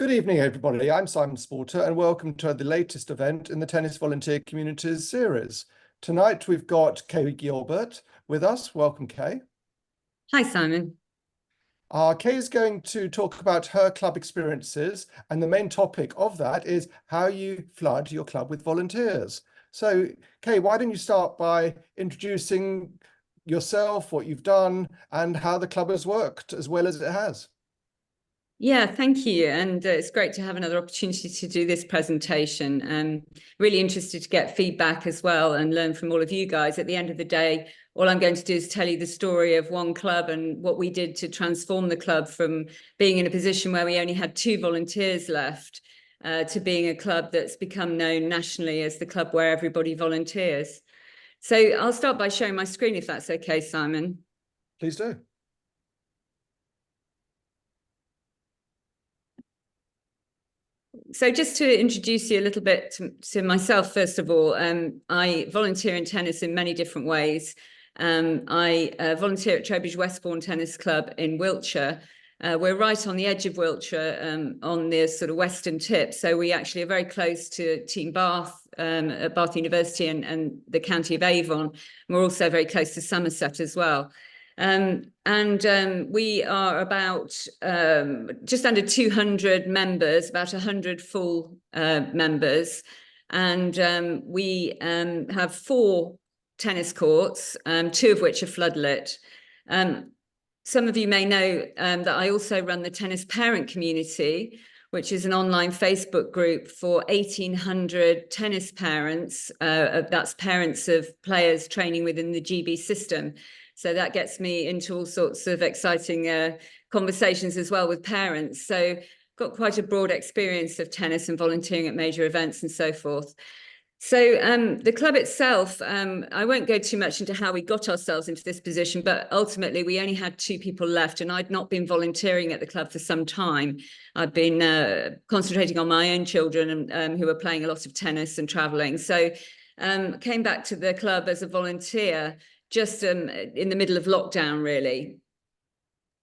Good evening, everybody. I'm Simon Sporter, and welcome to the latest event in the Tennis Volunteer Communities series. Tonight, we've got Kay Gilbert with us. Welcome, Kay. Hi, Simon. Kay is going to talk about her club experiences, and the main topic of that is how you flood your club with volunteers. So, Kay, why don't you start by introducing yourself, what you've done, and how the club has worked as well as it has? Yeah, thank you. And it's great to have another opportunity to do this presentation. Really interested to get feedback as well and learn from all of you guys. At the end of the day, all I'm going to do is tell you the story of one club and what we did to transform the club from being in a position where we only had 2 volunteers left to being a club that's become known nationally as the club where everybody volunteers. So I'll start by showing my screen, if that's okay, Simon. Please do. So just to introduce you a little bit to myself, first of all, I volunteer in tennis in many different ways. I volunteer at Trowbridge Westbourne Tennis Club in Wiltshire. We're right on the edge of Wiltshire, on the sort of western tip. So we actually are very close to Team Bath, at Bath University and the county of Avon. We're also very close to Somerset as well. We are about just under 200 members, about 100 full members. And we have 4 tennis courts, 2 of which are floodlit. Some of you may know that I also run the Tennis Parent Community, which is an online Facebook group for 1,800 tennis parents. That's parents of players training within the GB system. So that gets me into all sorts of exciting conversations as well with parents. So got quite a broad experience of tennis and volunteering at major events and so forth. So the club itself, I won't go too much into how we got ourselves into this position, but ultimately we only had 2 people left, and I'd not been volunteering at the club for some time. I'd been concentrating on my own children who were playing a lot of tennis and traveling. So came back to the club as a volunteer just in the middle of lockdown, really.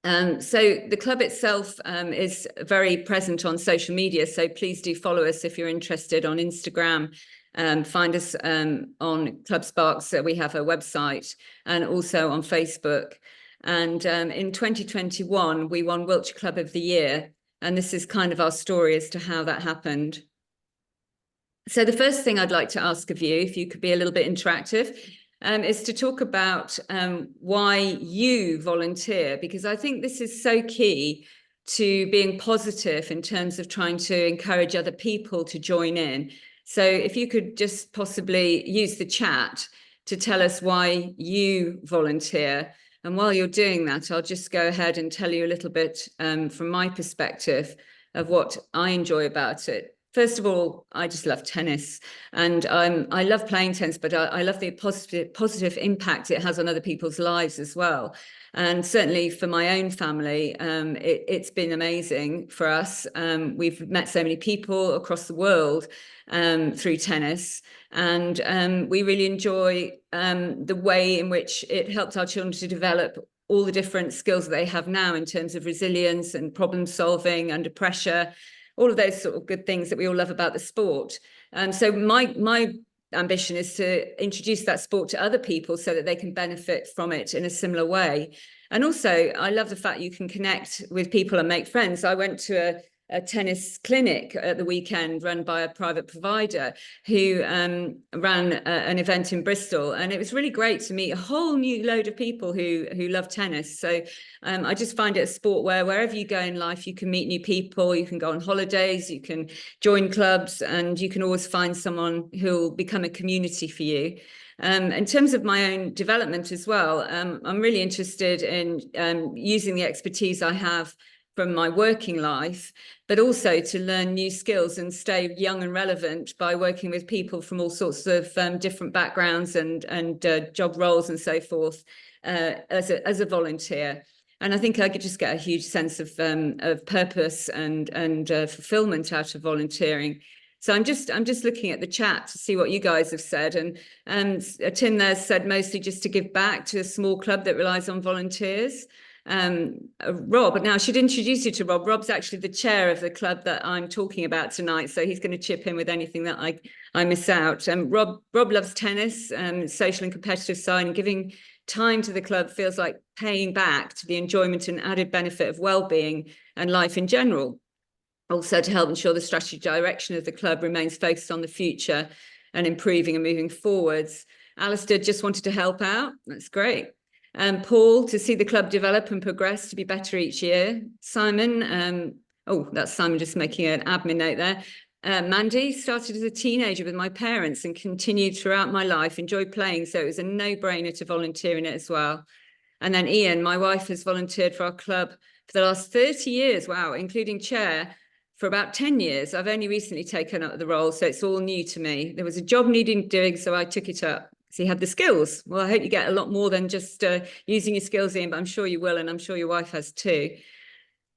So the club itself is very present on social media. So please do follow us if you're interested on Instagram. Find us on Club Sparks. We have a website, and also on Facebook. And in 2021, we won Wiltshire Club of the Year. And this is kind of our story as to how that happened. So the first thing I'd like to ask of you, if you could be a little bit interactive, is to talk about why you volunteer, because I think this is so key to being positive in terms of trying to encourage other people to join in. So if you could just possibly use the chat to tell us why you volunteer. And while you're doing that, I'll just go ahead and tell you a little bit from my perspective of what I enjoy about it. First of all, I just love tennis, and I love playing tennis, but I love the positive impact it has on other people's lives as well. And certainly for my own family, it's been amazing for us. We've met so many people across the world through tennis, and we really enjoy the way in which it helped our children to develop all the different skills that they have now in terms of resilience and problem solving under pressure. All of those sort of good things that we all love about the sport. So my ambition is to introduce that sport to other people so that they can benefit from it in a similar way. And also, I love the fact you can connect with people and make friends. I went to a tennis clinic at the weekend run by a private provider who ran an event in Bristol, and it was really great to meet a whole new load of people who love tennis. So I just find it a sport where wherever you go in life, you can meet new people, you can go on holidays, you can join clubs, and you can always find someone who'll become a community for you. In terms of my own development as well, I'm really interested in using the expertise I have from my working life, but also to learn new skills and stay young and relevant by working with people from all sorts of different backgrounds and job roles and so forth as a volunteer. And I think I could just get a huge sense of purpose and fulfillment out of volunteering. So I'm just looking at the chat to see what you guys have said. And Tim there said mostly just to give back to a small club that relies on volunteers. Rob. Now I should introduce you to Rob. Rob's actually the chair of the club that I'm talking about tonight, so he's going to chip in with anything that I miss out. Rob loves tennis, social and competitive side, and giving time to the club feels like paying back to the enjoyment and added benefit of well-being and life in general. Also to help ensure the strategy direction of the club remains focused on the future and improving and moving forwards. Alistair just wanted to help out. That's great. Paul, to see the club develop and progress to be better each year. Simon, that's Simon just making an admin note there. Mandy, started as a teenager with my parents and continued throughout my life, enjoyed playing, so it was a no-brainer to volunteer in it as well. And then Ian, my wife has volunteered for our club for the last 30 years, wow, including chair for about 10 years. I've only recently taken up the role, so it's all new to me. There was a job needing doing, so I took it up. So he had the skills. Well, I hope you get a lot more than just using your skills, Ian, but I'm sure you will, and I'm sure your wife has too.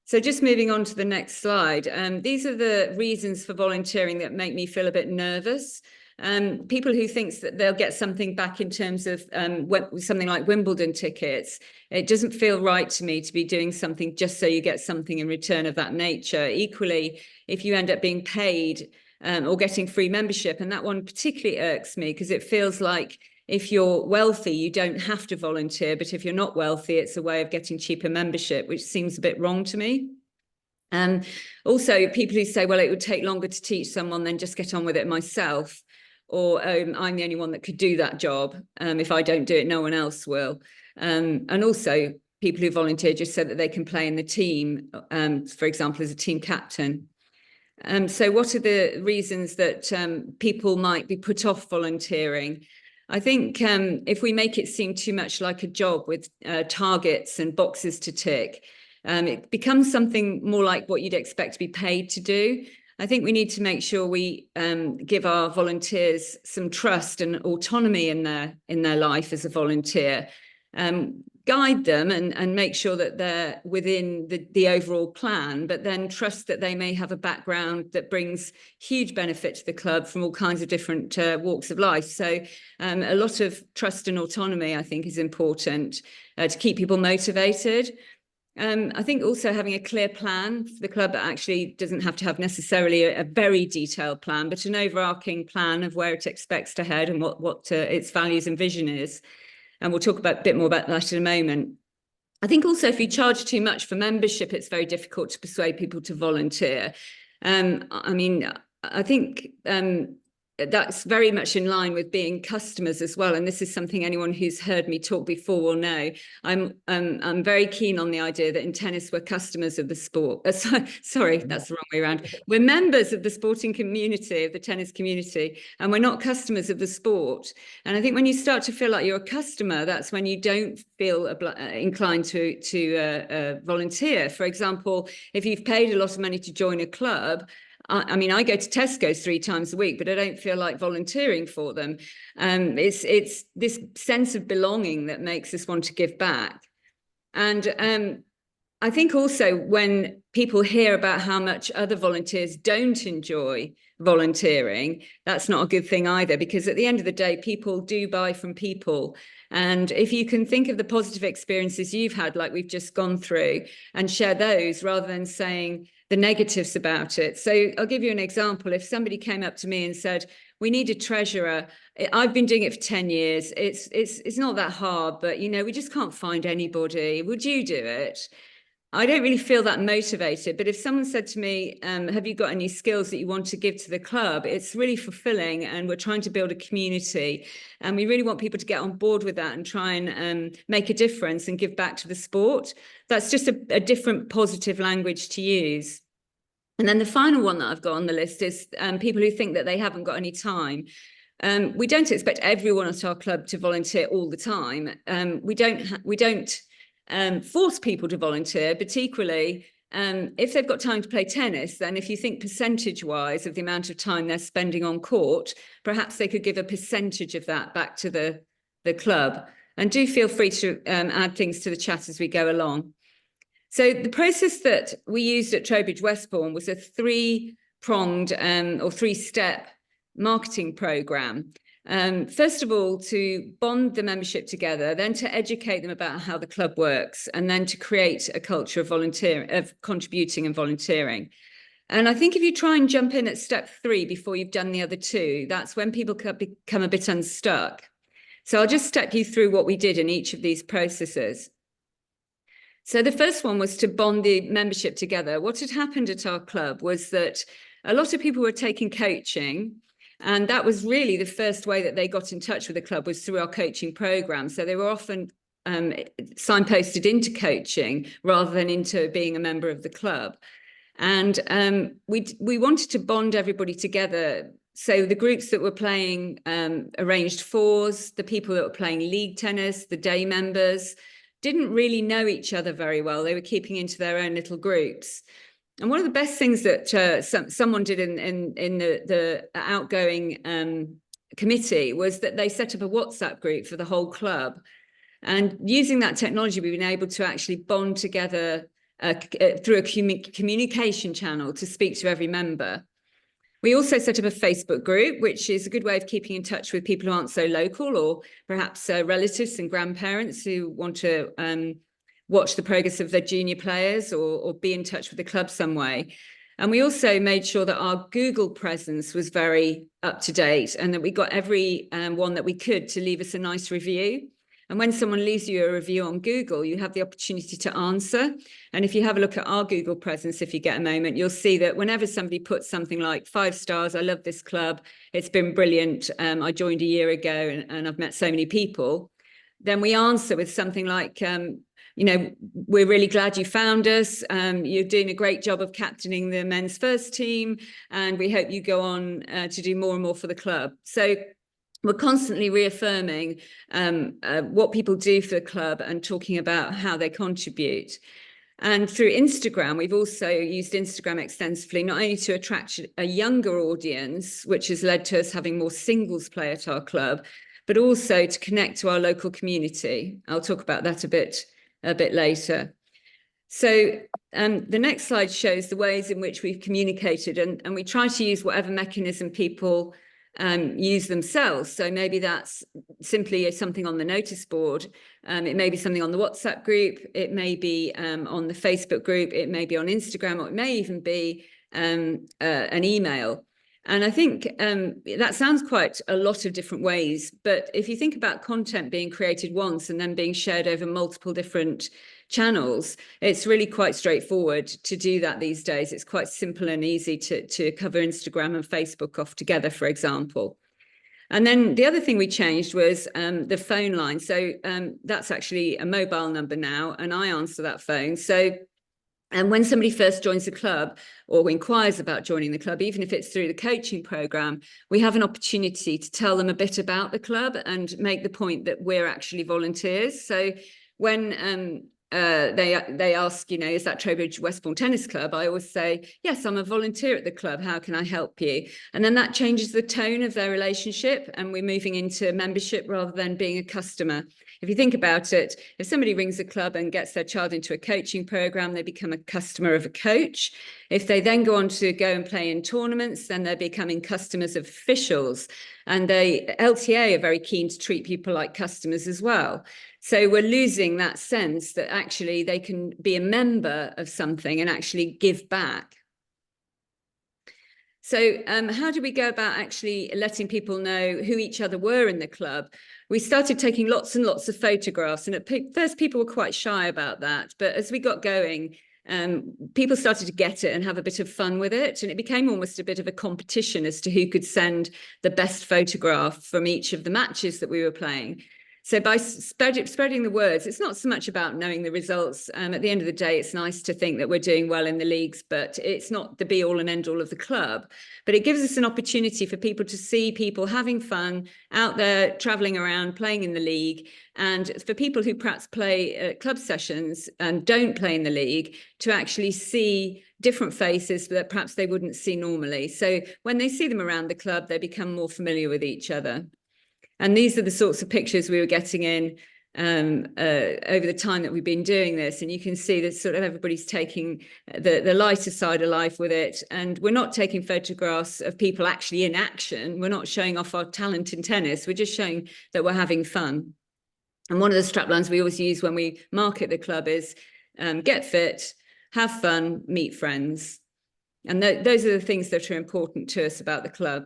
So just moving on to the next slide. These are the reasons for volunteering that make me feel a bit nervous. People who think that they'll get something back in terms of something like Wimbledon tickets. It doesn't feel right to me to be doing something just so you get something in return of that nature. Equally, if you end up being paid or getting free membership, and that one particularly irks me because it feels like if you're wealthy, you don't have to volunteer, but if you're not wealthy, it's a way of getting cheaper membership, which seems a bit wrong to me. Also, people who say, well, it would take longer to teach someone than just get on with it myself, or I'm the only one that could do that job. If I don't do it, no one else will. And also, people who volunteer just so that they can play in the team, for example, as a team captain. So what are the reasons that people might be put off volunteering? I think if we make it seem too much like a job with targets and boxes to tick, it becomes something more like what you'd expect to be paid to do. I think we need to make sure we give our volunteers some trust and autonomy in their life as a volunteer. Guide them and make sure that they're within the overall plan, but then trust that they may have a background that brings huge benefit to the club from all kinds of different walks of life. So a lot of trust and autonomy, I think, is important to keep people motivated. I think also having a clear plan for the club that actually doesn't have to have necessarily a very detailed plan, but an overarching plan of where it expects to head and what its values and vision is. And we'll talk a bit more about that in a moment. I think also if you charge too much for membership, it's very difficult to persuade people to volunteer. I mean, I think that's very much in line with being customers as well. And this is something anyone who's heard me talk before will know. I'm very keen on the idea that in tennis, we're customers of the sport. Sorry, that's the wrong way around. We're members of the sporting community, of the tennis community, and we're not customers of the sport. And I think when you start to feel like you're a customer, that's when you don't feel inclined to volunteer. For example, if you've paid a lot of money to join a club, I mean, I go to Tesco's 3 times a week, but I don't feel like volunteering for them. It's this sense of belonging that makes us want to give back. And I think also when people hear about how much other volunteers don't enjoy volunteering, that's not a good thing either, because at the end of the day, people do buy from people. And if you can think of the positive experiences you've had, like we've just gone through, and share those rather than saying the negatives about it. So I'll give you an example. If somebody came up to me and said, we need a treasurer, I've been doing it for 10 years. It's not that hard, but we just can't find anybody. Would you do it? I don't really feel that motivated, but if someone said to me, have you got any skills that you want to give to the club? It's really fulfilling, and we're trying to build a community, and we really want people to get on board with that and try and make a difference and give back to the sport. That's just a different positive language to use. And then the final one that I've got on the list is people who think that they haven't got any time. We don't expect everyone at our club to volunteer all the time. We don't force people to volunteer, but equally, if they've got time to play tennis, then if you think percentage-wise of the amount of time they're spending on court, perhaps they could give a percentage of that back to the club. And do feel free to add things to the chat as we go along. So the process that we used at Trowbridge Westbourne was a 3-pronged or 3-step marketing programme. First of all, to bond the membership together, then to educate them about how the club works, and then to create a culture of contributing and volunteering. And I think if you try and jump in at step 3 before you've done the other 2, that's when people become a bit unstuck. So I'll just step you through what we did in each of these processes. So the first one was to bond the membership together. What had happened at our club was that a lot of people were taking coaching, and that was really the first way that they got in touch with the club, was through our coaching program. So they were often signposted into coaching rather than into being a member of the club. And we wanted to bond everybody together. So the groups that were playing arranged fours, the people that were playing league tennis, the day members, didn't really know each other very well. They were keeping into their own little groups. And one of the best things that someone did in the outgoing committee was that they set up a WhatsApp group for the whole club. And using that technology, we've been able to actually bond together through a communication channel to speak to every member. We also set up a Facebook group, which is a good way of keeping in touch with people who aren't so local, or perhaps relatives and grandparents who want to watch the progress of their junior players, or be in touch with the club some way. And we also made sure that our Google presence was very up to date, and that we got every one that we could to leave us a nice review. And when someone leaves you a review on Google, you have the opportunity to answer. And if you have a look at our Google presence, if you get a moment, you'll see that whenever somebody puts something like 5 stars, I love this club, it's been brilliant, I joined a year ago and I've met so many people, then we answer with something like, you know, we're really glad you found us. You're doing a great job of captaining the men's first team, and we hope you go on to do more and more for the club. So we're constantly reaffirming what people do for the club and talking about how they contribute. And through Instagram, we've also used Instagram extensively, not only to attract a younger audience, which has led to us having more singles play at our club, but also to connect to our local community. I'll talk about that a bit later. So the next slide shows the ways in which we've communicated, and we try to use whatever mechanism people use themselves. So maybe that's simply something on the notice board. It may be something on the WhatsApp group. It may be on the Facebook group. It may be on Instagram, or it may even be an email. And I think that sounds quite a lot of different ways. But if you think about content being created once and then being shared over multiple different channels, it's really quite straightforward to do that these days. It's quite simple and easy to cover Instagram and Facebook off together, for example. And then the other thing we changed was the phone line. So that's actually a mobile number now, and I answer that phone. So and when somebody first joins the club or inquires about joining the club, even if it's through the coaching program, we have an opportunity to tell them a bit about the club and make the point that we're actually volunteers. So when they ask, you know, is that Trowbridge Westbourne Tennis Club? I always say, yes, I'm a volunteer at the club. How can I help you? And then that changes the tone of their relationship, and we're moving into membership rather than being a customer. If you think about it, if somebody rings a club and gets their child into a coaching program, they become a customer of a coach. If they then go on to go and play in tournaments, then they're becoming customers of officials. And LTA are very keen to treat people like customers as well. So we're losing that sense that actually they can be a member of something and actually give back. So how do we go about actually letting people know who each other were in the club? We started taking lots and lots of photographs, and at first people were quite shy about that. But as we got going, people started to get it and have a bit of fun with it. And it became almost a bit of a competition as to who could send the best photograph from each of the matches that we were playing. So by spreading the words, it's not so much about knowing the results. At the end of the day, it's nice to think that we're doing well in the leagues, but it's not the be all and end all of the club. But it gives us an opportunity for people to see people having fun out there, traveling around, playing in the league. And for people who perhaps play club sessions and don't play in the league, to actually see different faces that perhaps they wouldn't see normally. So when they see them around the club, they become more familiar with each other. And these are the sorts of pictures we were getting in over the time that we've been doing this, and you can see that sort of everybody's taking the lighter side of life with it, and we're not taking photographs of people actually in action. We're not showing off our talent in tennis. We're just showing that we're having fun. And one of the straplines we always use when we market the club is get fit, have fun, meet friends. And those are the things that are important to us about the club.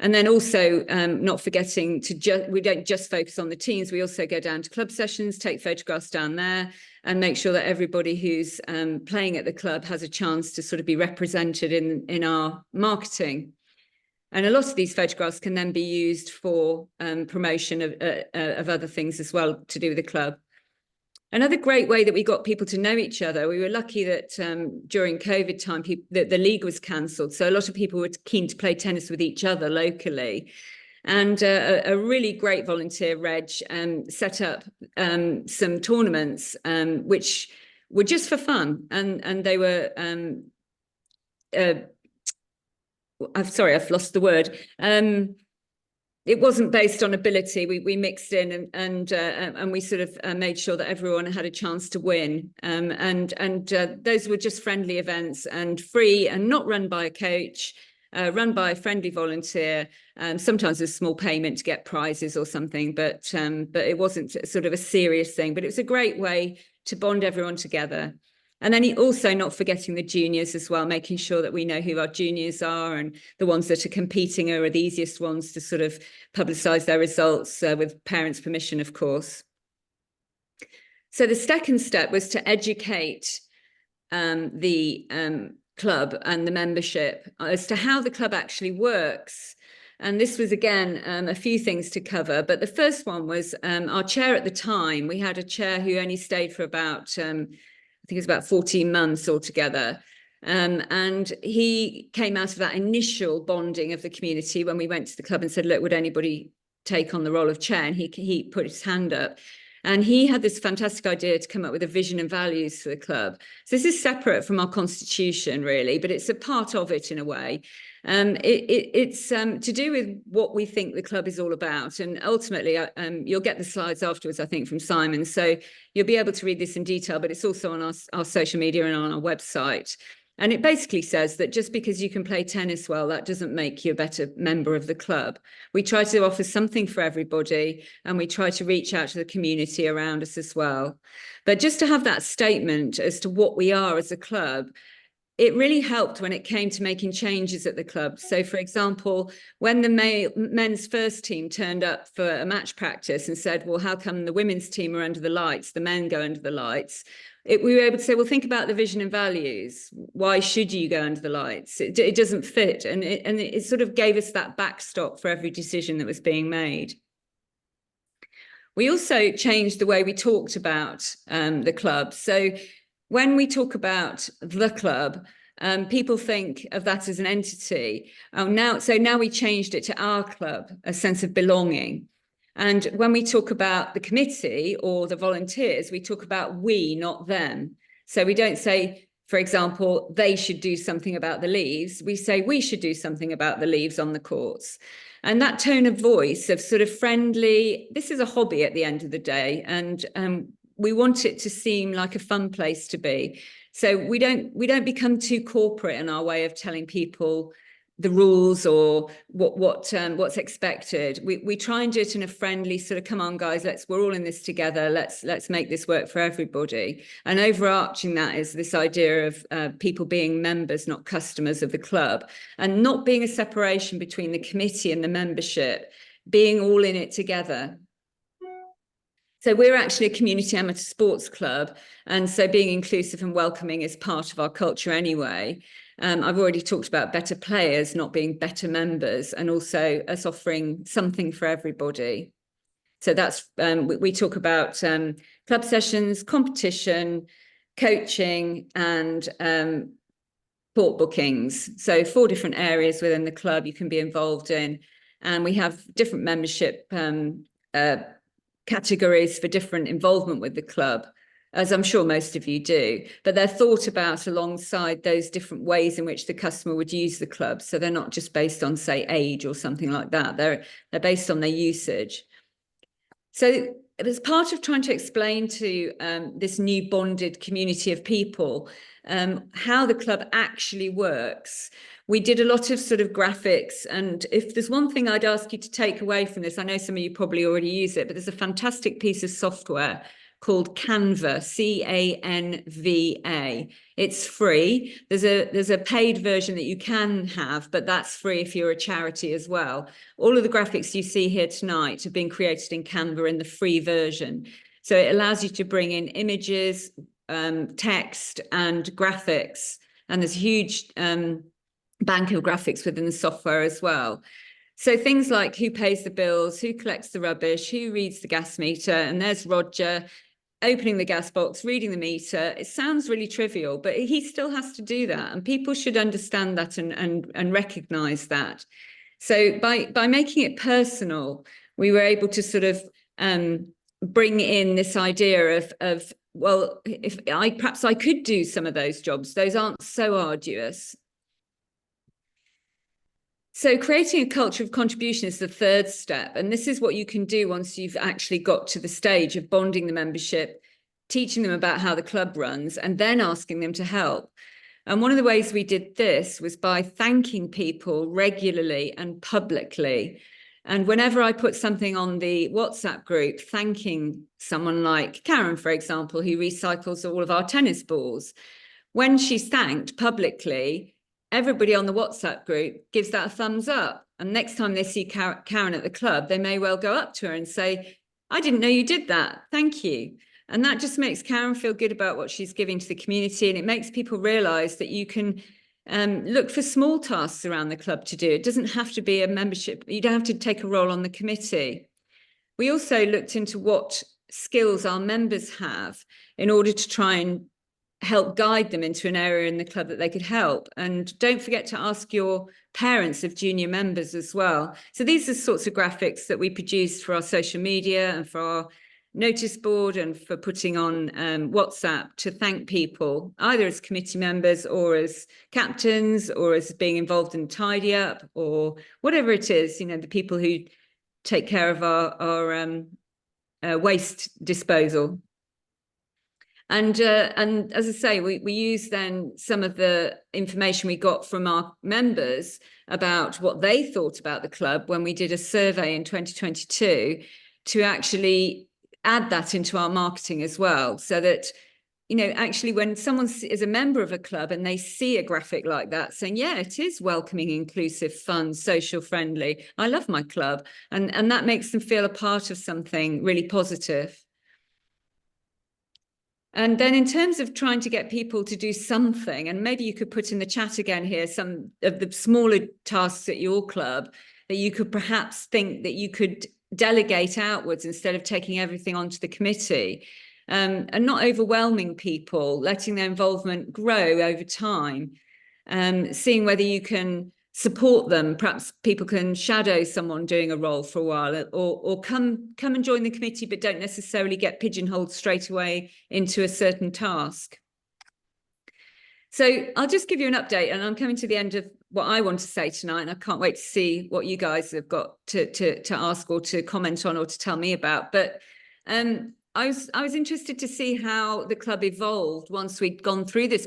And then also not forgetting we don't just focus on the teams. We also go down to club sessions, take photographs down there, and make sure that everybody who's playing at the club has a chance to sort of be represented in our marketing. And a lot of these photographs can then be used for promotion of other things as well to do with the club. Another great way that we got people to know each other, we were lucky that during COVID time, the league was cancelled. So a lot of people were keen to play tennis with each other locally. And a really great volunteer, Reg, set up some tournaments, which were just for fun. And they were, I'm sorry, I've lost the word. It wasn't based on ability. We mixed in and we sort of made sure that everyone had a chance to win. And those were just friendly events and free and not run by a coach, run by a friendly volunteer. Sometimes a small payment to get prizes or something, but it wasn't sort of a serious thing. But it was a great way to bond everyone together. And then also not forgetting the juniors as well, making sure that we know who our juniors are and the ones that are competing are the easiest ones to sort of publicise their results with parents' permission, of course. So the second step was to educate the club and the membership as to how the club actually works. And this was, again, a few things to cover. But the first one was our chair at the time. We had a chair who only stayed for about I think it was about 14 months altogether. And he came out of that initial bonding of the community when we went to the club and said, look, would anybody take on the role of chair? And he put his hand up. And he had this fantastic idea to come up with a vision and values for the club. So this is separate from our constitution, really, but it's a part of it in a way. It's to do with what we think the club is all about. And ultimately, you'll get the slides afterwards, I think, from Simon. So you'll be able to read this in detail, but it's also on our social media and on our website. And it basically says that just because you can play tennis well, that doesn't make you a better member of the club. We try to offer something for everybody, and we try to reach out to the community around us as well. But just to have that statement as to what we are as a club, it really helped when it came to making changes at the club. So, for example, when the men's first team turned up for a match practice and said, well, how come the women's team are under the lights, the men go under the lights? We were able to say, well, think about the vision and values. Why should you go under the lights? It doesn't fit. And it sort of gave us that backstop for every decision that was being made. We also changed the way we talked about the club. So when we talk about the club, people think of that as an entity. So now we changed it to our club, a sense of belonging. And when we talk about the committee or the volunteers, we talk about we, not them. So we don't say, for example, they should do something about the leaves. We say we should do something about the leaves on the courts. And that tone of voice of sort of friendly, this is a hobby at the end of the day. And we want it to seem like a fun place to be. So we don't become too corporate in our way of telling people the rules or what's expected. We try and do it in a friendly sort of, come on guys, we're all in this together, let's make this work for everybody. And overarching that is this idea of people being members, not customers of the club, and not being a separation between the committee and the membership, being all in it together. So we're actually a community amateur sports club, and so being inclusive and welcoming is part of our culture anyway. I've already talked about better players not being better members, and also us offering something for everybody. So that's we talk about club sessions, competition, coaching, and court bookings. So 4 different areas within the club you can be involved in, and we have different membership categories for different involvement with the club, as I'm sure most of you do, but they're thought about alongside those different ways in which the customer would use the club. So they're not just based on, say, age or something like that. They're based on their usage. So as part of trying to explain to this new bonded community of people how the club actually works, we did a lot of sort of graphics. And if there's one thing I'd ask you to take away from this, I know some of you probably already use it, but there's a fantastic piece of software called Canva, C-A-N-V-A. It's free. There's a paid version that you can have, but that's free if you're a charity as well. All of the graphics you see here tonight have been created in Canva in the free version. So it allows you to bring in images, text and graphics. And there's a huge bank of graphics within the software as well. So things like who pays the bills, who collects the rubbish, who reads the gas meter, and there's Roger opening the gas box, reading the meter. It sounds really trivial, but he still has to do that. And people should understand that and recognize that. So by making it personal, we were able to sort of bring in this idea of well, if perhaps I could do some of those jobs, those aren't so arduous. So creating a culture of contribution is the third step. And this is what you can do once you've actually got to the stage of bonding the membership, teaching them about how the club runs, and then asking them to help. And one of the ways we did this was by thanking people regularly and publicly. And whenever I put something on the WhatsApp group, thanking someone like Karen, for example, who recycles all of our tennis balls, when she's thanked publicly, everybody on the WhatsApp group gives that a thumbs up. And next time they see Karen at the club, they may well go up to her and say, I didn't know you did that. Thank you. And that just makes Karen feel good about what she's giving to the community. And it makes people realize that you can look for small tasks around the club to do. It doesn't have to be a membership. You don't have to take a role on the committee. We also looked into what skills our members have in order to try and help guide them into an area in the club that they could help. And don't forget to ask your parents of junior members as well. So these are the sorts of graphics that we produced for our social media and for our notice board and for putting on WhatsApp to thank people, either as committee members or as captains or as being involved in tidy up or whatever it is, you know, the people who take care of our waste disposal. And as I say, we use then some of the information we got from our members about what they thought about the club when we did a survey in 2022 to actually add that into our marketing as well, so that, you know, actually when someone is a member of a club and they see a graphic like that saying, yeah, it is welcoming, inclusive, fun, social friendly, I love my club, and that makes them feel a part of something really positive. And then in terms of trying to get people to do something, and maybe you could put in the chat again here some of the smaller tasks at your club that you could perhaps think that you could delegate outwards instead of taking everything onto the committee, and not overwhelming people, letting their involvement grow over time, seeing whether you can support them. Perhaps people can shadow someone doing a role for a while, or come and join the committee, but don't necessarily get pigeonholed straight away into a certain task. So I'll just give you an update, and I'm coming to the end of what I want to say tonight, and I can't wait to see what you guys have got to ask or to comment on or to tell me about. But I was interested to see how the club evolved once we'd gone through this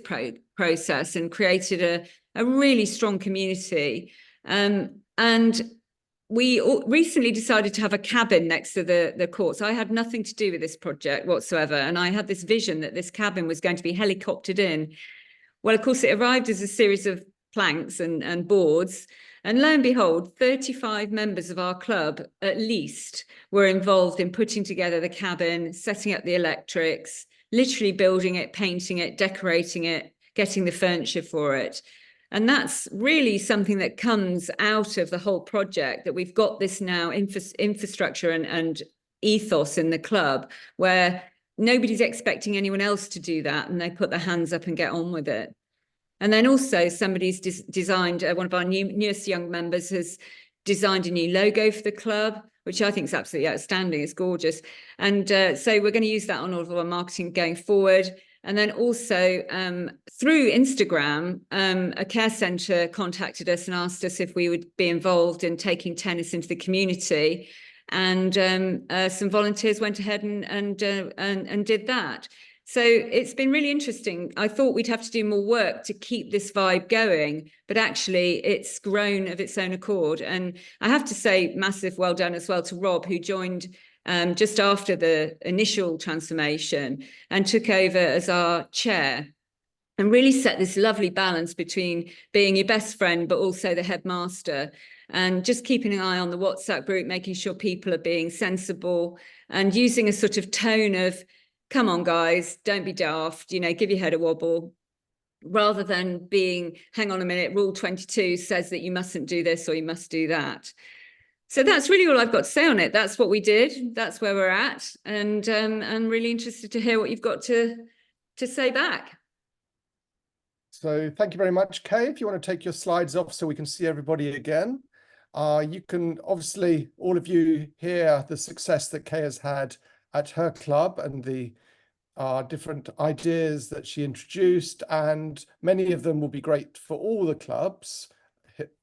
process and created a really strong community. And we recently decided to have a cabin next to the courts. I had nothing to do with this project whatsoever, and I had this vision that this cabin was going to be helicoptered in. Well, of course, it arrived as a series of planks and boards. And lo and behold, 35 members of our club, at least, were involved in putting together the cabin, setting up the electrics, literally building it, painting it, decorating it, getting the furniture for it. And that's really something that comes out of the whole project, that we've got this now infrastructure and ethos in the club where nobody's expecting anyone else to do that, and they put their hands up and get on with it. And then also somebody's designed, one of our newest young members has designed a new logo for the club, which I think is absolutely outstanding. It's gorgeous. And so we're going to use that on all of our marketing going forward. And then also through Instagram, a care centre contacted us and asked us if we would be involved in taking tennis into the community. and some volunteers went ahead and did that. So it's been really interesting. I thought we'd have to do more work to keep this vibe going, but actually it's grown of its own accord. And I have to say, massive well done as well to Rob, who joined just after the initial transformation and took over as our chair, and really set this lovely balance between being your best friend, but also the headmaster, and just keeping an eye on the WhatsApp group, making sure people are being sensible and using a sort of tone of, come on, guys, don't be daft, you know, give your head a wobble, rather than being, hang on a minute, Rule 22 says that you mustn't do this or you must do that. So that's really all I've got to say on it. That's what we did. That's where we're at. And I'm really interested to hear what you've got to say back. So thank you very much, Kay. If you want to take your slides off so we can see everybody again. You can obviously, all of you, hear the success that Kay has had at her club and the different ideas that she introduced, and many of them will be great for all the clubs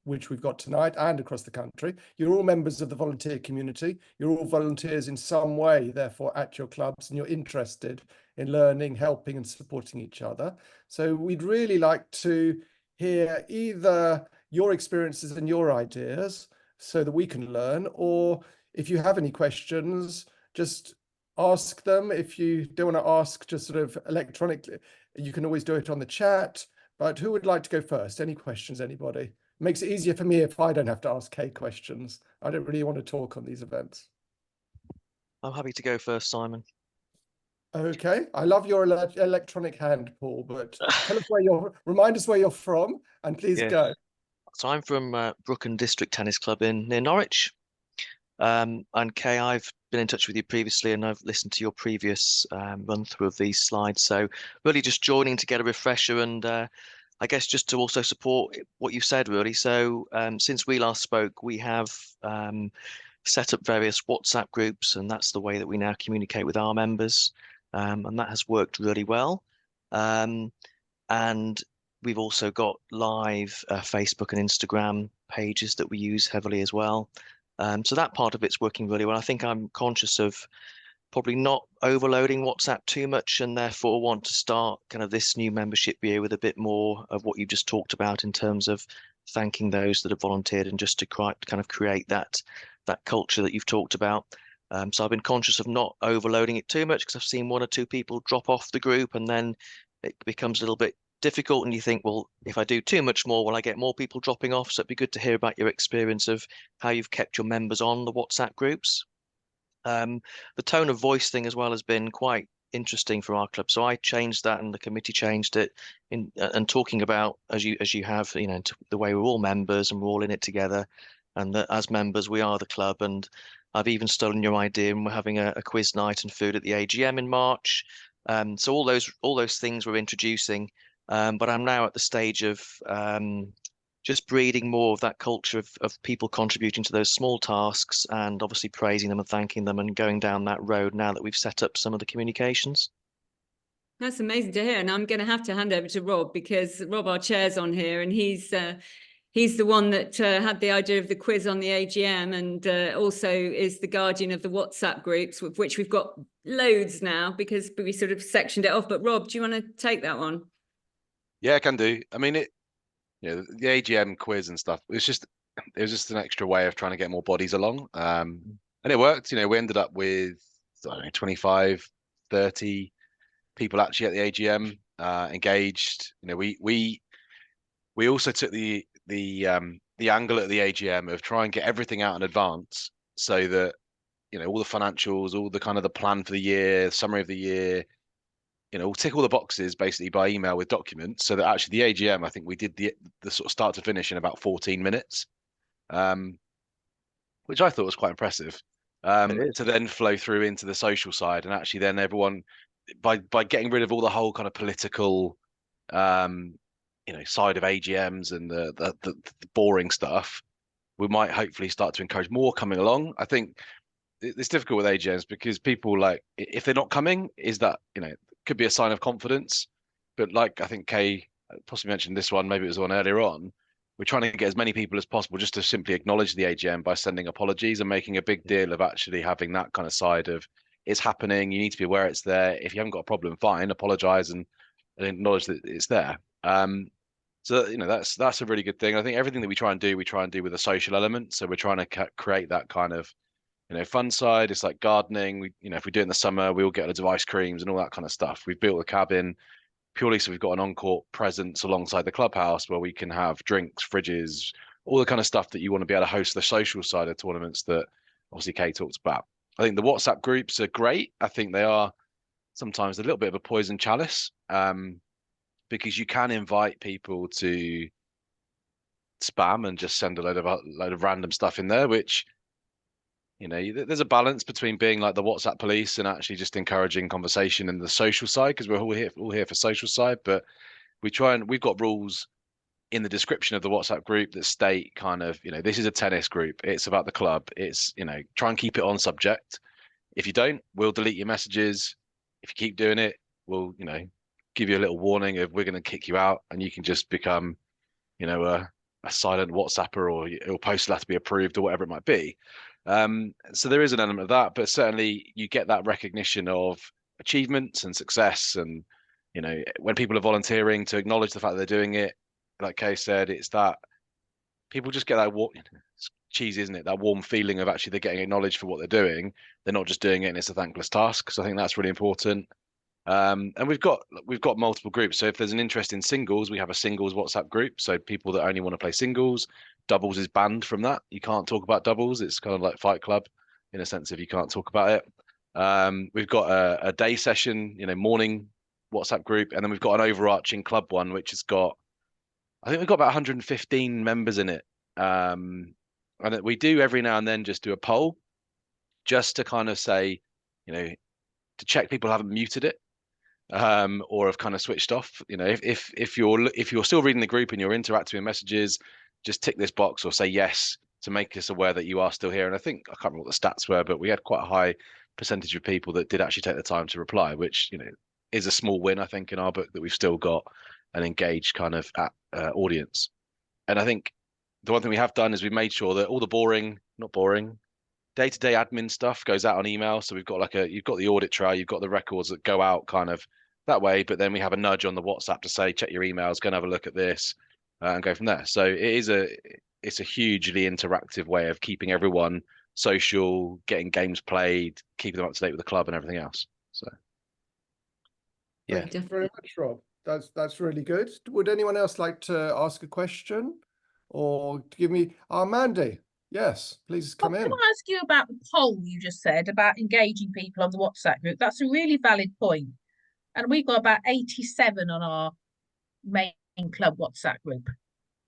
which we've got tonight and across the country. You're all members of the volunteer community. You're all volunteers in some way, therefore, at your clubs, and you're interested in learning, helping and supporting each other. So we'd really like to hear either your experiences and your ideas so that we can learn, or if you have any questions, just ask them. If you don't want to ask just sort of electronically, you can always do it on the chat. But who would like to go first? Any questions, anybody? It makes it easier for me if I don't have to ask Kay questions. I don't really want to talk on these events. I'm happy to go first, Simon. Okay, I love your electronic hand, Paul, but tell us remind us where you're from, and please go. So I'm from Brookham District Tennis Club near Norwich. And Kay, I've been in touch with you previously, and I've listened to your previous run through of these slides. So really just joining to get a refresher, and I guess just to also support what you said, really. So since we last spoke, we have set up various WhatsApp groups, and that's the way that we now communicate with our members. And that has worked really well. And we've also got live Facebook and Instagram pages that we use heavily as well. So that part of it's working really well. I think I'm conscious of probably not overloading WhatsApp too much, and therefore want to start kind of this new membership year with a bit more of what you've just talked about in terms of thanking those that have volunteered, and just to kind of create that culture that you've talked about. So I've been conscious of not overloading it too much, because I've seen one or two people drop off the group, and then it becomes a little bit difficult, and you think, well, if I do too much more, will I get more people dropping off? So it'd be good to hear about your experience of how you've kept your members on the WhatsApp groups. The tone of voice thing as well has been quite interesting for our club. So I changed that, and the committee changed it and talking about, as you have, you know, the way we're all members and we're all in it together, and that as members we are the club. And I've even stolen your idea, and we're having a quiz night and food at the AGM in March. So all those things we're introducing. But I'm now at the stage of just breeding more of that culture of people contributing to those small tasks, and obviously praising them and thanking them, and going down that road now that we've set up some of the communications. That's amazing to hear. And I'm going to have to hand over to Rob, because Rob, our chair's on here, and he's the one that had the idea of the quiz on the AGM, and also is the guardian of the WhatsApp groups, with which we've got loads now because we sort of sectioned it off. But Rob, do you want to take that one? Yeah, I can do. I mean, the AGM quiz and stuff, it was just an extra way of trying to get more bodies along. And it worked. You know, we ended up with, I don't know, 25, 30 people actually at the AGM engaged. You know, we also took the angle at the AGM of try and get everything out in advance, so that, you know, all the financials, all the kind of the plan for the year, summary of the year, you know, we'll tick all the boxes basically by email with documents, so that actually the AGM, I think we did the sort of start to finish in about 14 minutes, which I thought was quite impressive, to then flow through into the social side. And actually then everyone, by getting rid of all the whole kind of political, you know, side of AGMs and the boring stuff, we might hopefully start to encourage more coming along. I think it's difficult with AGMs because people, like, if they're not coming, is that, you know, could be a sign of confidence. But like, I think Kay possibly mentioned this one, maybe it was the one earlier on, we're trying to get as many people as possible just to simply acknowledge the AGM by sending apologies and making a big deal of actually having that kind of side of it's happening. You need to be aware it's there. If you haven't got a problem, fine, apologize and acknowledge that it's there. So that's a really good thing. I think everything that we try and do with a social element. So we're trying to create that kind of fun side. It's like gardening. If we do it in the summer, we all get loads of ice creams and all that kind of stuff. We've built a cabin purely so we've got an on-court presence alongside the clubhouse where we can have drinks, fridges, all the kind of stuff that you want to be able to host the social side of tournaments that obviously Kay talked about. I think the WhatsApp groups are great. I think they are sometimes a little bit of a poison chalice, because you can invite people to spam and just send a load of random stuff in there, which there's a balance between being like the WhatsApp police and actually just encouraging conversation in the social side, because we're all here for social side. But we've got rules in the description of the WhatsApp group that state kind of, this is a tennis group. It's about the club. It's, try and keep it on subject. If you don't, we'll delete your messages. If you keep doing it, we'll, give you a little warning of we're going to kick you out and you can just become, a silent WhatsApper, or your post will have to be approved or whatever it might be. So there is an element of that, but certainly you get that recognition of achievements and success. And, when people are volunteering, to acknowledge the fact that they're doing it, like Kay said, it's that people just get that it's cheesy, isn't it? That warm feeling of actually they're getting acknowledged for what they're doing. They're not just doing it and it's a thankless task. So I think that's really important. And we've got multiple groups. So if there's an interest in singles, we have a singles WhatsApp group. So people that only want to play singles, doubles is banned from that. You can't talk about doubles. It's kind of like Fight Club in a sense if you can't talk about it. We've got a day session, morning WhatsApp group, and then we've got an overarching club one, which has got, I think we've got about 115 members in it. And we do every now and then just do a poll just to kind of say, to check people haven't muted it, or have kind of switched off. If you're still reading the group and you're interacting with messages, just tick this box or say yes to make us aware that you are still here. And I think, I can't remember what the stats were, but we had quite a high percentage of people that did actually take the time to reply, which is a small win, I think, in our book, that we've still got an engaged kind of audience. And I think the one thing we have done is we've made sure that all the not boring, day-to-day admin stuff goes out on email. So we've got you've got the audit trail, you've got the records that go out kind of that way, but then we have a nudge on the WhatsApp to say, check your emails, go and have a look at this, and go from there. So it's a hugely interactive way of keeping everyone social, getting games played, keeping them up to date with the club and everything else. So yeah. Thank you very much, Rob. That's really good. Would anyone else like to ask a question or to give me Mandy? Yes, please come in. Can I ask you about the poll you just said about engaging people on the WhatsApp group? That's a really valid point. And we've got about 87 on our main club WhatsApp group.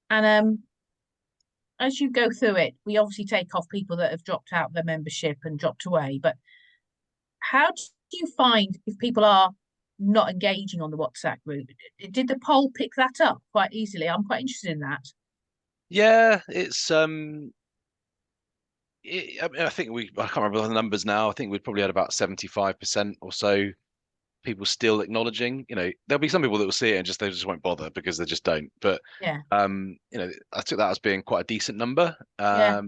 And as you go through it, we obviously take off people that have dropped out their membership and dropped away. But how do you find if people are not engaging on the WhatsApp group? Did the poll pick that up quite easily? I'm quite interested in that. Yeah, it's I think I can't remember the numbers now. I think we'd probably had about 75% or so people still acknowledging. There'll be some people that will see it and they just won't bother because they just don't. But yeah, I took that as being quite a decent number. Yeah.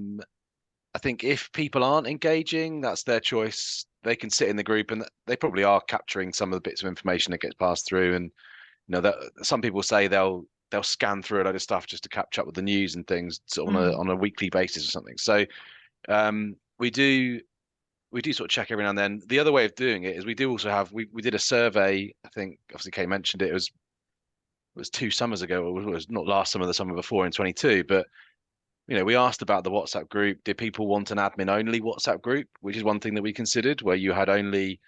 I think if people aren't engaging, that's their choice. They can sit in the group and they probably are capturing some of the bits of information that gets passed through. And that some people say they'll scan through a load of stuff just to catch up with the news and things on a weekly basis or something. So we do sort of check every now and then. The other way of doing it is we do also have we did a survey. I think obviously Kay mentioned it. It was 2 summers ago. It was not last summer, the summer before in 22. But we asked about the WhatsApp group. Did people want an admin only WhatsApp group, which is one thing that we considered, where you had only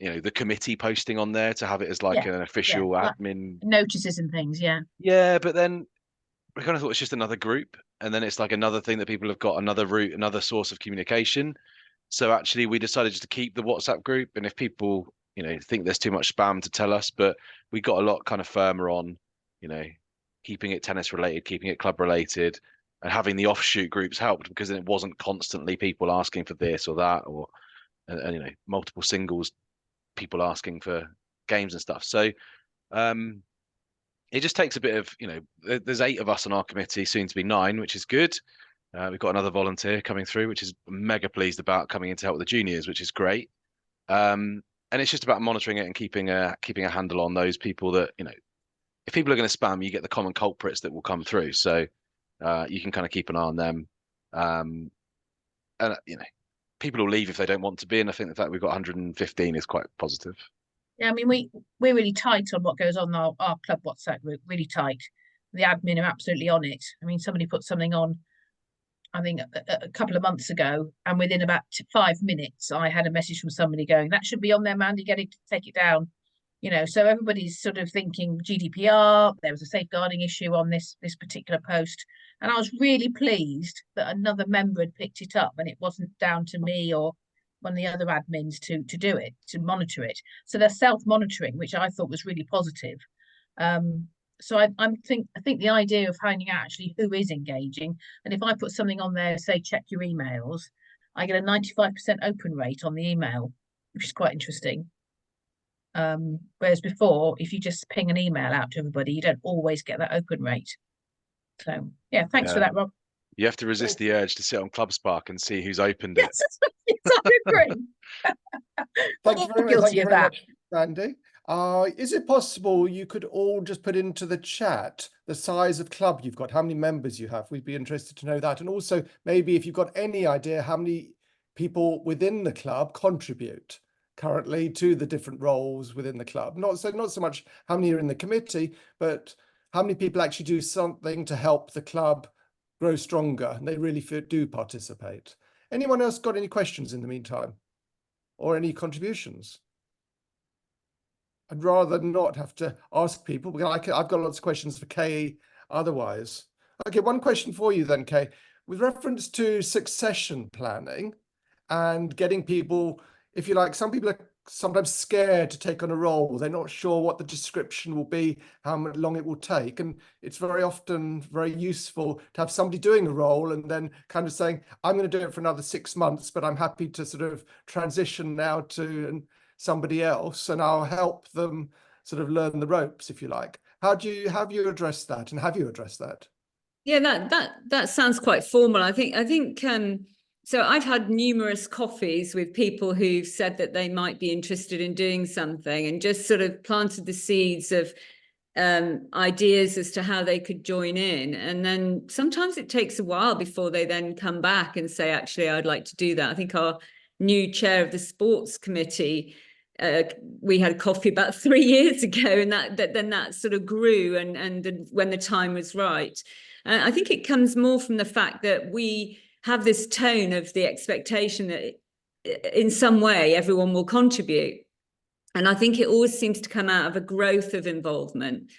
the committee posting on there to have it as like an official admin notices and things. Yeah, but then we kind of thought it's just another group, and then it's like another thing that people have got another route, another source of communication. So actually we decided just to keep the WhatsApp group, and if people think there's too much spam, to tell us. But we got a lot kind of firmer on keeping it tennis related, keeping it club related, and having the offshoot groups helped, because then it wasn't constantly people asking for this or that, or and multiple singles people asking for games and stuff. So it just takes a bit of, there's 8 of us on our committee, soon to be 9, which is good. We've got another volunteer coming through, which is mega pleased about, coming in to help with the juniors, which is great. And it's just about monitoring it and keeping a handle on those people that, if people are going to spam, you get the common culprits that will come through. So you can kind of keep an eye on them. And people will leave if they don't want to be. And I think the fact we've got 115 is quite positive. Yeah, I mean, we're really tight on what goes on our club WhatsApp group, really tight. The admin are absolutely on it. I mean, somebody put something on, I think a couple of months ago, and within about 5 minutes, I had a message from somebody going, "That should be on there, Mandy, take it down." So everybody's sort of thinking GDPR. There was a safeguarding issue on this particular post, and I was really pleased that another member had picked it up, and it wasn't down to me or one of the other admins to do it, to monitor it. So they're self-monitoring, which I thought was really positive. So I think the idea of finding out actually who is engaging, and if I put something on there, say check your emails, I get a 95% open rate on the email, which is quite interesting. Whereas before, if you just ping an email out to everybody, you don't always get that open rate. So yeah, thanks for that, Rob. You have to resist the urge to sit on Club Spark and see who's opened it. Yes, I agree. Thank you very Guilty of that. much, Mandy. Is it possible you could all just put into the chat the size of club you've got, how many members you have? We'd be interested to know that. And also maybe if you've got any idea how many people within the club contribute currently to the different roles within the club. Not so much how many are in the committee, but how many people actually do something to help the club grow stronger, and they really do participate. Anyone else got any questions in the meantime, or any contributions? I'd rather not have to ask people, because I've got lots of questions for Kay otherwise. Okay, one question for you then, Kay. With reference to succession planning and getting people, if you like, some people are sometimes scared to take on a role. They're not sure what the description will be, how long it will take. And it's very often very useful to have somebody doing a role and then kind of saying, I'm going to do it for another 6 months, but I'm happy to sort of transition now to somebody else, and I'll help them sort of learn the ropes, if you like. Have you addressed that, and have you addressed that? Yeah, that sounds quite formal. I think so I've had numerous coffees with people who've said that they might be interested in doing something, and just sort of planted the seeds of ideas as to how they could join in. And then sometimes it takes a while before they then come back and say, actually, I'd like to do that. I think our new chair of the sports committee, we had a coffee about 3 years ago, and that sort of grew, and when the time was right. I think it comes more from the fact that we have this tone of the expectation that in some way everyone will contribute. And I think it always seems to come out of a growth of involvement.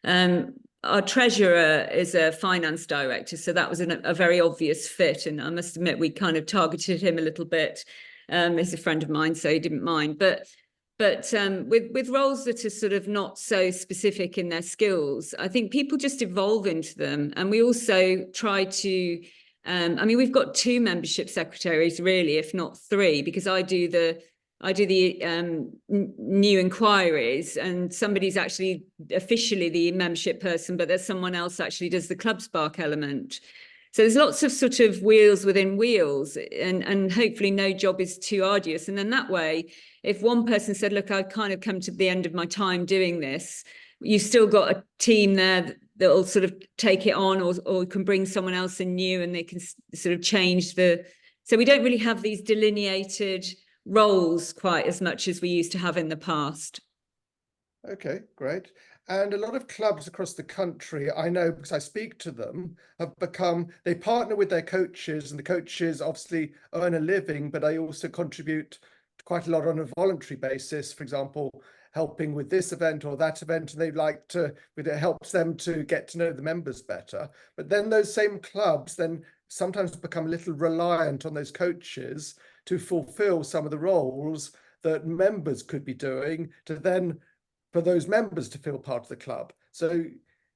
Our treasurer is a finance director, so that was a very obvious fit. And I must admit, we kind of targeted him a little bit. He's a friend of mine, so he didn't mind. But with roles that are sort of not so specific in their skills, I think people just evolve into them. And we also try to, I mean, we've got 2 membership secretaries, really, if not 3, because I do the new inquiries, and somebody's actually officially the membership person, but there's someone else actually does the Club Spark element. So there's lots of sort of wheels within wheels, and hopefully no job is too arduous. And then that way, if one person said, look, I've kind of come to the end of my time doing this, you've still got a team there that will sort of take it on, or can bring someone else in new, and they can sort of change so we don't really have these delineated roles quite as much as we used to have in the past. Okay, great. And a lot of clubs across the country, I know because I speak to them, they partner with their coaches, and the coaches obviously earn a living, but they also contribute quite a lot on a voluntary basis, for example, helping with this event or that event, and it helps them to get to know the members better. But then those same clubs then sometimes become a little reliant on those coaches to fulfill some of the roles that members could be doing, for those members to feel part of the club. So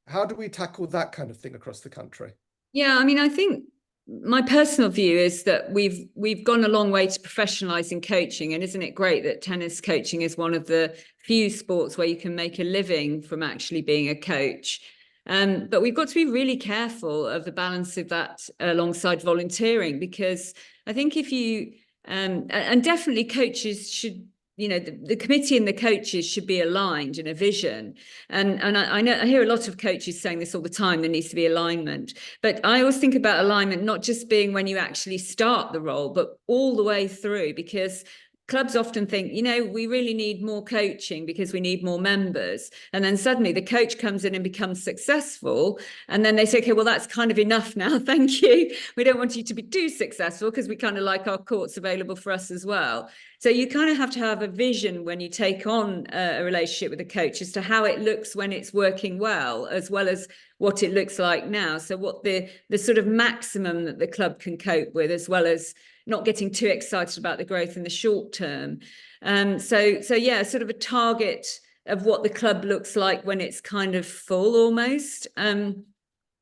how do we tackle that kind of thing across the country? Yeah, I mean, I think my personal view is that we've gone a long way to professionalising coaching, and isn't it great that tennis coaching is one of the few sports where you can make a living from actually being a coach. But we've got to be really careful of the balance of that alongside volunteering, because I think if you and definitely coaches should, you know, the committee and the coaches should be aligned in a vision. And I know I hear a lot of coaches saying this all the time, there needs to be alignment. But I always think about alignment not just being when you actually start the role, but all the way through, because clubs often think, you know, we really need more coaching because we need more members. And then suddenly the coach comes in and becomes successful. And then they say, okay, well, that's kind of enough now. Thank you. We don't want you to be too successful because we kind of like our courts available for us as well. So you kind of have to have a vision when you take on a relationship with a coach as to how it looks when it's working well as what it looks like now. So what the sort of maximum that the club can cope with, as well as not getting too excited about the growth in the short term. So yeah, sort of a target of what the club looks like when it's kind of full almost. And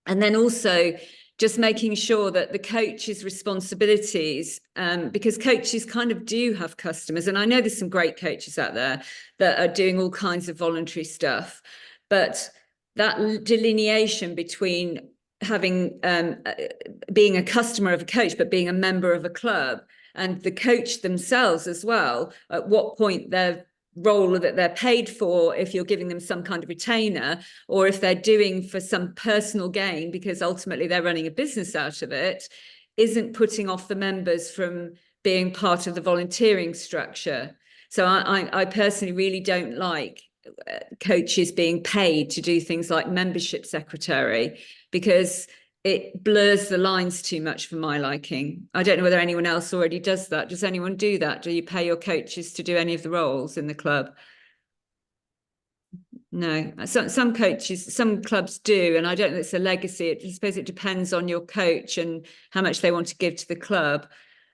then also just making sure that the coach's responsibilities, because coaches kind of do have customers. And I know there's some great coaches out there that are doing all kinds of voluntary stuff, but that delineation between having being a customer of a coach but being a member of a club, and the coach themselves as well, at what point their role that they're paid for, if you're giving them some kind of retainer, or if they're doing for some personal gain because ultimately they're running a business out of it, isn't putting off the members from being part of the volunteering structure. So I personally really don't like coaches being paid to do things like membership secretary, because it blurs the lines too much for my liking. I don't know whether anyone else already does that. Does anyone do that? Do you pay your coaches to do any of the roles in the club? No, some coaches, some clubs do, and I don't know if it's a legacy. I suppose it depends on your coach and how much they want to give to the club.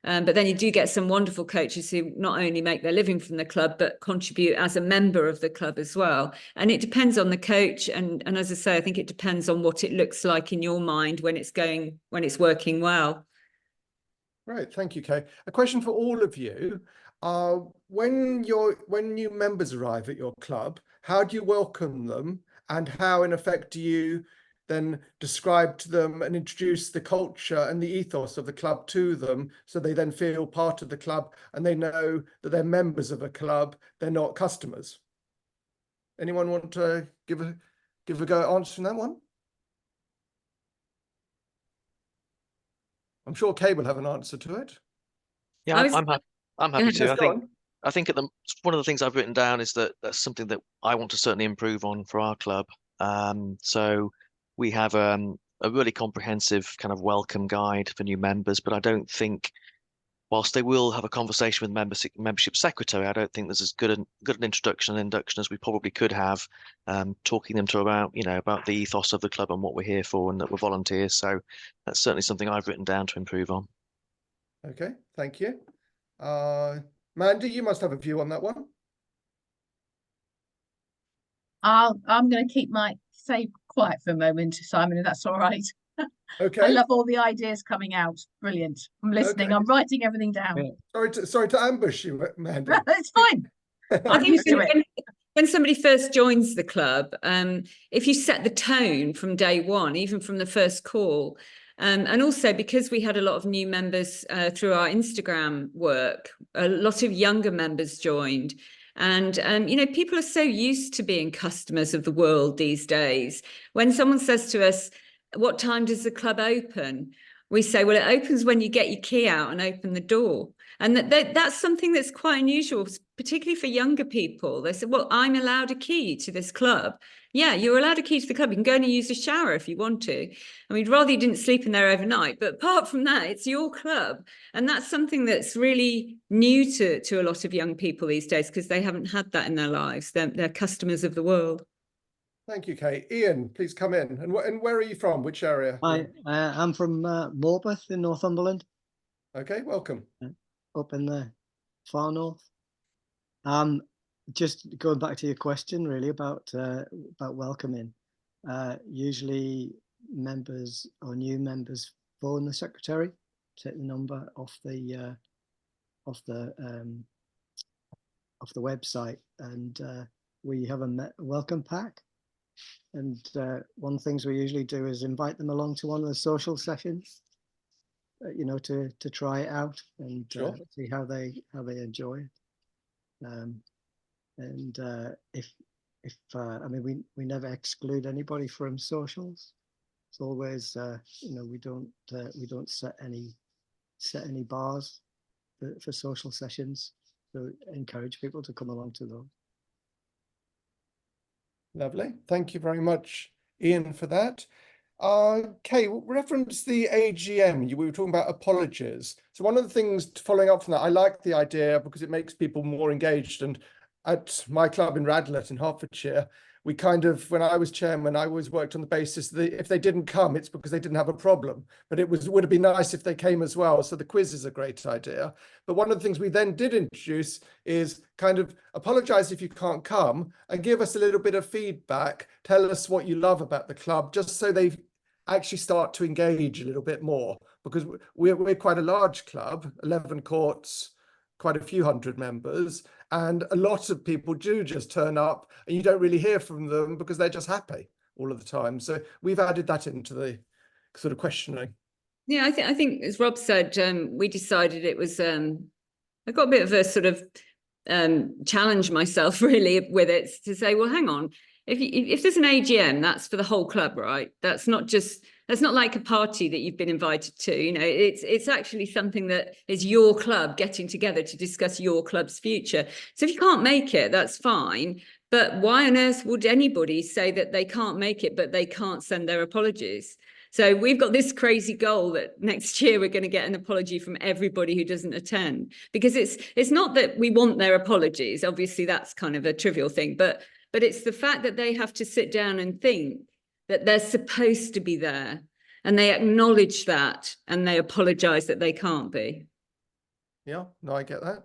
But then you do get some wonderful coaches who not only make their living from the club, but contribute as a member of the club as well. And it depends on the coach. And as I say, I think it depends on what it looks like in your mind when it's working well. Right, thank you, Kay. A question for all of you. When new members arrive at your club, how do you welcome them, and how in effect do you then describe to them and introduce the culture and the ethos of the club to them, so they then feel part of the club and they know that they're members of a club, they're not customers? Anyone want to give a go at answering that one? I'm sure Kay will have an answer to it. Yeah, I'm happy to. Yes, I think one of the things I've written down is that that's something that I want to certainly improve on for our club. So we have a really comprehensive kind of welcome guide for new members, but I don't think, whilst they will have a conversation with membership secretary, I don't think there's as good an introduction and induction as we probably could have, talking them to about the ethos of the club and what we're here for, and that we're volunteers. So that's certainly something I've written down to improve on. Okay, thank you. Mandy, you must have a view on that one. I'm going to stay quiet for a moment, Simon, if that's all right. Okay. I love all the ideas coming out. Brilliant. I'm listening. Okay. I'm writing everything down. Yeah. Sorry to ambush you, Mandy. It's fine. I think when somebody first joins the club, if you set the tone from day one, even from the first call, and also because we had a lot of new members through our Instagram work, a lot of younger members joined. And, people are so used to being customers of the world these days. When someone says to us, what time does the club open? We say, well, it opens when you get your key out and open the door. And that's something that's quite unusual, particularly for younger people. They said, well, I'm allowed a key to this club. Yeah, you're allowed a key to the club. You can go in and use a shower if you want to. I mean, rather you didn't sleep in there overnight. But apart from that, it's your club. And that's something that's really new to a lot of young people these days, because they haven't had that in their lives. They're customers of the world. Thank you, Kay. Ian, please come in. And where are you from? Which area? I'm from Morpeth in Northumberland. Okay, welcome. Up in the far north. Just going back to your question, really, about welcoming. Usually members or new members phone the secretary, take the number off the website, and we have a welcome pack. And one of the things we usually do is invite them along to one of the social sessions, you know, to try it out and Sure. see how they enjoy it. If I mean, we never exclude anybody from socials. It's always you know, we don't set any bars for social sessions, so encourage people to come along to those. Lovely. Thank you very much, Ian, for that. Kay, reference the AGM. We were talking about apologies. So one of the things following up from that, I like the idea because it makes people more engaged. And at my club in Radlett in Hertfordshire, we kind of, when I was chairman, I always worked on the basis that if they didn't come, it's because they didn't have a problem. But would have been nice if they came as well. So the quiz is a great idea. But one of the things we then did introduce is kind of apologize if you can't come and give us a little bit of feedback. Tell us what you love about the club, just so they actually start to engage a little bit more, because we're quite a large club, 11 courts, quite a few hundred members, and a lot of people do just turn up and you don't really hear from them because they're just happy all of the time. So we've added that into the sort of questioning. Yeah, I think as Rob said, we decided it was I got a bit of a sort of challenge myself really with it, to say, well, hang on, if there's an AGM, that's for the whole club, right? That's not like a party that you've been invited to. You know, it's actually something that is your club getting together to discuss your club's future. So if you can't make it, that's fine. But why on earth would anybody say that they can't make it, but they can't send their apologies? So we've got this crazy goal that next year we're going to get an apology from everybody who doesn't attend, because it's not that we want their apologies. Obviously, that's kind of a trivial thing, but it's the fact that they have to sit down and think that they're supposed to be there, and they acknowledge that, and they apologize that they can't be. Yeah, no, I get that.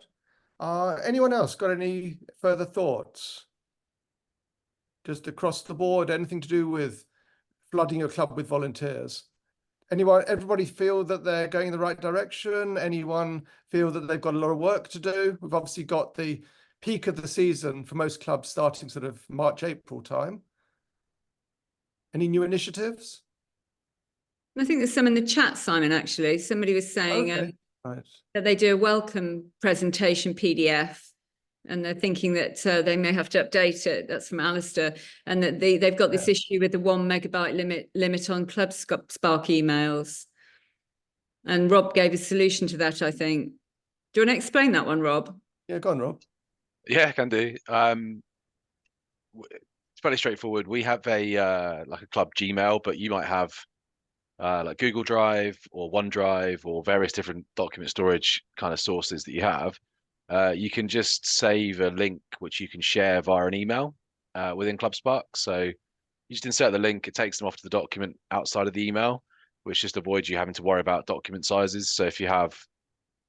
Anyone else got any further thoughts? Just across the board, anything to do with flooding your club with volunteers? Everybody feel that they're going in the right direction? Anyone feel that they've got a lot of work to do? We've obviously got the peak of the season for most clubs starting sort of March, April time. Any new initiatives? I think there's some in the chat, Simon, actually. Somebody was saying Okay, right. that they do a welcome presentation PDF, and they're thinking that they may have to update it. That's from Alistair. And that they've got this issue with the 1 megabyte limit on Club Spark emails. And Rob gave a solution to that, I think. Do you want to explain that one, Rob? Yeah, go on, Rob. Yeah, I can do. It's fairly straightforward. We have a like a club Gmail, but you might have like Google Drive or OneDrive or various different document storage kind of sources that you have. You can just save a link which you can share via an email within Club Spark. So you just insert the link, it takes them off to the document outside of the email, which just avoids you having to worry about document sizes. So if you have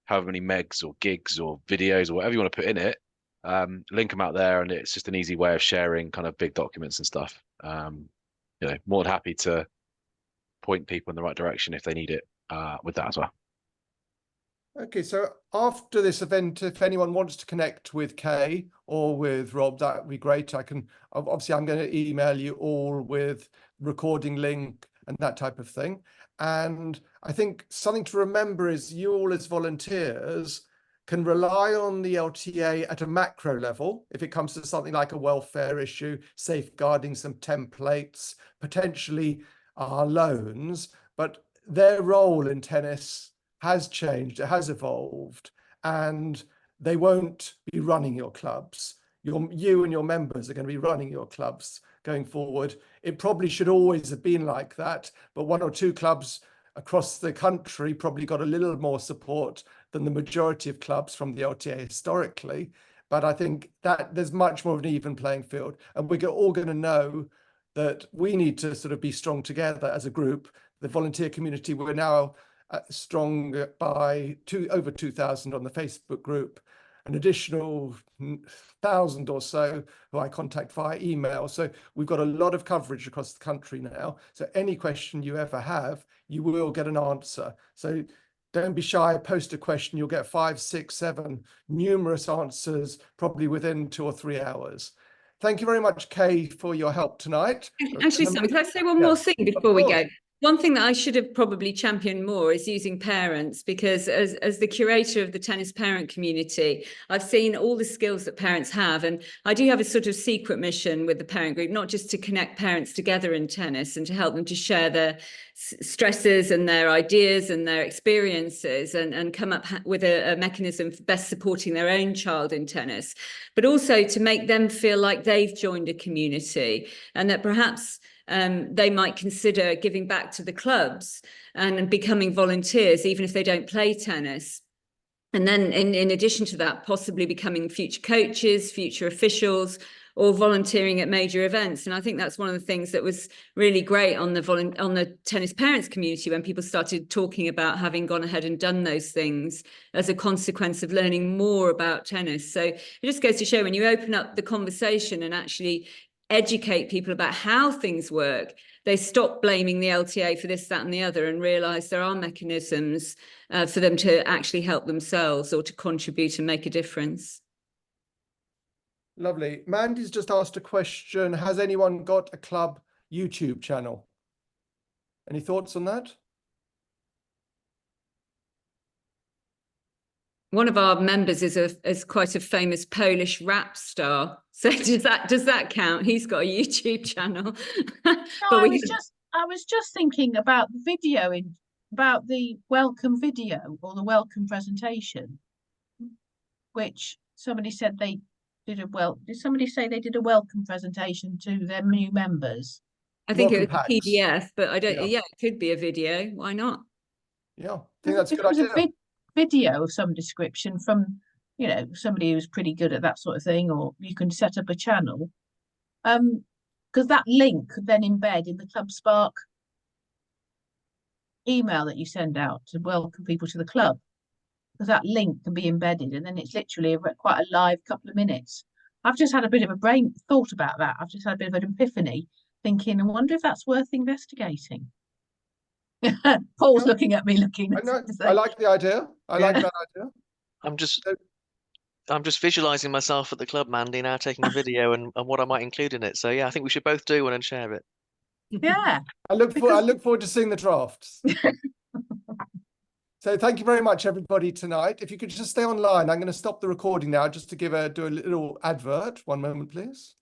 however many megs or gigs or videos or whatever you want to put in it, link them out there, and it's just an easy way of sharing kind of big documents and stuff. You know, more than happy to point people in the right direction if they need it with that as well. Okay, so after this event, if anyone wants to connect with Kay or with Rob, that would be great. Obviously I'm going to email you all with recording link and that type of thing. And I think something to remember is you all as volunteers can rely on the LTA at a macro level if it comes to something like a welfare issue, safeguarding some templates, potentially loans, but their role in tennis has changed, it has evolved, and they won't be running your clubs. You and your members are going to be running your clubs going forward. It probably should always have been like that, but 1 or 2 clubs across the country probably got a little more support than the majority of clubs from the LTA historically. But I think that there's much more of an even playing field, and we're all going to know that we need to sort of be strong together as a group. The volunteer community, we're now strong by over 2,000 on the Facebook group. an additional 1,000 or so who I contact via email. So we've got a lot of coverage across the country now. So any question you ever have, you will get an answer. So don't be shy, post a question, you'll get 5, 6, 7 numerous answers, probably within 2 or 3 hours. Thank you very much, Kay, for your help tonight. Actually, Simon, can I say one Yeah, more thing before we course. go? One thing that I should have probably championed more is using parents, because as the curator of the tennis parent community, I've seen all the skills that parents have. And I do have a sort of secret mission with the parent group, not just to connect parents together in tennis and to help them to share their stresses and their ideas and their experiences and come up with a mechanism for best supporting their own child in tennis, but also to make them feel like they've joined a community and that perhaps they might consider giving back to the clubs and becoming volunteers, even if they don't play tennis. And then in addition to that, possibly becoming future coaches, future officials, or volunteering at major events. And I think that's one of the things that was really great on the tennis parents community, when people started talking about having gone ahead and done those things as a consequence of learning more about tennis. So it just goes to show, when you open up the conversation and actually educate people about how things work, they stop blaming the LTA for this, that, and the other, and realise there are mechanisms for them to actually help themselves or to contribute and make a difference. Lovely. Mandy's just asked a question. Has anyone got a club YouTube channel? Any thoughts on that? One of our members is quite a famous Polish rap star. So does that count? He's got a YouTube channel. No, But I was just thinking about the video about the welcome video or the welcome presentation, which somebody said they did did somebody say they did a welcome presentation to their new members? I think it Welcome was a packs. PDF, but I don't. Yeah. Yeah, it could be a video. Why not? Yeah, I think that's a If good it was idea. a video of some description from, somebody who's pretty good at that sort of thing, or you can set up a channel. Because that link could then embed in the Club Spark email that you send out to welcome people to the club. Because that link can be embedded, and then it's literally quite a live couple of minutes. I've just had a bit of a brain thought about that. I've just had a bit of an epiphany, thinking, I wonder if that's worth investigating. Paul's looking at me, I know. I like the idea. I like that idea. I'm just visualizing myself at the club, Mandy, now taking a video and what I might include in it. So yeah, I think we should both do one and share it. Yeah. I look forward to seeing the drafts. So thank you very much, everybody, tonight. If you could just stay online, I'm going to stop the recording now just to do a little advert. One moment, please.